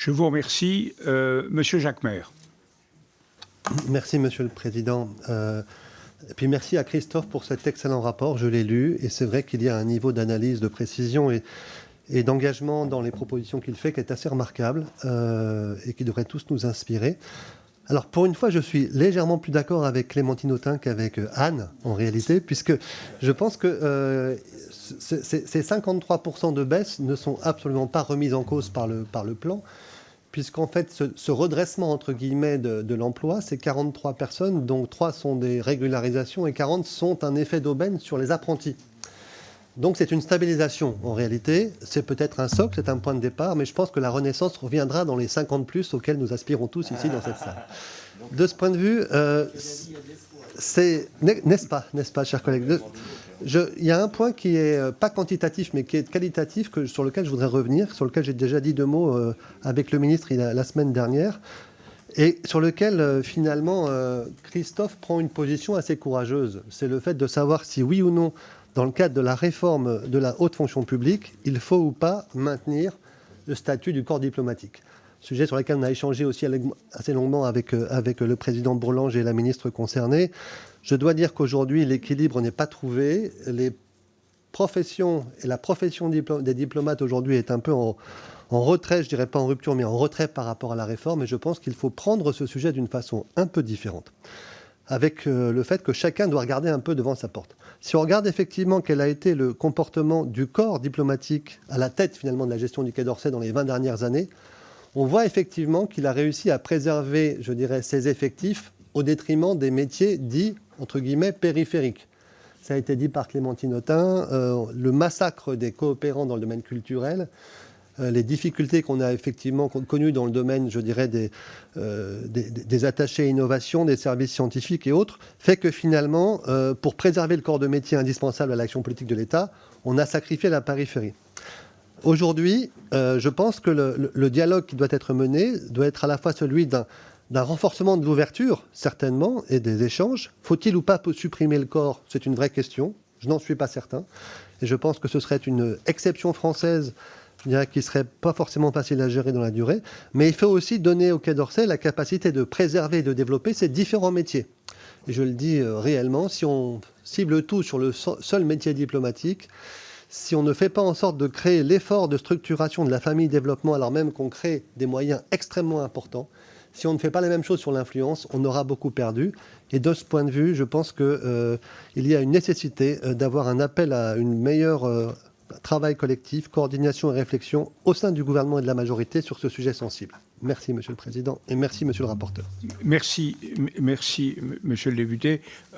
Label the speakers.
Speaker 1: Je vous remercie. Monsieur Jacquemer.
Speaker 2: Merci, Monsieur le Président. Et puis merci à Christophe pour cet excellent rapport. Je l'ai lu et c'est vrai qu'il y a un niveau d'analyse, de précision et d'engagement dans les propositions qu'il fait qui est assez remarquable et qui devrait tous nous inspirer. Alors pour une fois, je suis légèrement plus d'accord avec Clémentine Autain qu'avec Anne, en réalité, puisque je pense que ces 53% de baisse ne sont absolument pas remises en cause par le plan, puisqu'en fait, ce redressement, entre guillemets, de l'emploi, c'est 43 personnes, dont 3 sont des régularisations et 40 sont un effet d'aubaine sur les apprentis. Donc c'est une stabilisation, en réalité. C'est peut-être un socle, c'est un point de départ, mais je pense que la renaissance reviendra dans les 50 plus auxquels nous aspirons tous ici dans cette salle. De ce point de vue, n'est-ce pas, chers collègues? Il y a un point qui est pas quantitatif, mais qui est qualitatif, sur lequel je voudrais revenir, sur lequel j'ai déjà dit 2 mots avec le ministre la semaine dernière, et sur lequel, finalement, Christophe prend une position assez courageuse. C'est le fait de savoir si, oui ou non, dans le cadre de la réforme de la haute fonction publique, il faut ou pas maintenir le statut du corps diplomatique. Sujet sur lequel on a échangé aussi assez longuement avec le président Bourlange et la ministre concernée. Je dois dire qu'aujourd'hui, l'équilibre n'est pas trouvé. Les professions et la profession des diplomates aujourd'hui est un peu en retrait, je dirais pas en rupture, mais en retrait par rapport à la réforme. Et je pense qu'il faut prendre ce sujet d'une façon un peu différente, avec le fait que chacun doit regarder un peu devant sa porte. Si on regarde effectivement quel a été le comportement du corps diplomatique à la tête finalement de la gestion du Quai d'Orsay dans les 20 dernières années, on voit effectivement qu'il a réussi à préserver, je dirais, ses effectifs au détriment des métiers dits, entre guillemets, périphériques. Ça a été dit par Clémentine Autain, le massacre des coopérants dans le domaine culturel, les difficultés qu'on a effectivement connues dans le domaine, je dirais, des attachés à innovation, des services scientifiques et autres, fait que finalement, pour préserver le corps de métier indispensable à l'action politique de l'État, on a sacrifié la périphérie. Aujourd'hui, je pense que le dialogue qui doit être mené doit être à la fois celui d'un renforcement de l'ouverture, certainement, et des échanges. Faut-il ou pas supprimer le corps? C'est une vraie question. Je n'en suis pas certain. Et je pense que ce serait une exception française, je dirais, qui ne serait pas forcément facile à gérer dans la durée. Mais il faut aussi donner au Quai d'Orsay la capacité de préserver et de développer ces différents métiers. Et je le dis réellement, si on cible tout sur le seul métier diplomatique, si on ne fait pas en sorte de créer l'effort de structuration de la famille développement, alors même qu'on crée des moyens extrêmement importants, si on ne fait pas la même chose sur l'influence, on aura beaucoup perdu. Et de ce point de vue, je pense qu'il y a une nécessité d'avoir un appel à une meilleure travail collectif, coordination et réflexion au sein du gouvernement et de la majorité sur ce sujet sensible. Merci, Monsieur le Président, et merci, Monsieur le rapporteur.
Speaker 1: Merci, Monsieur le député.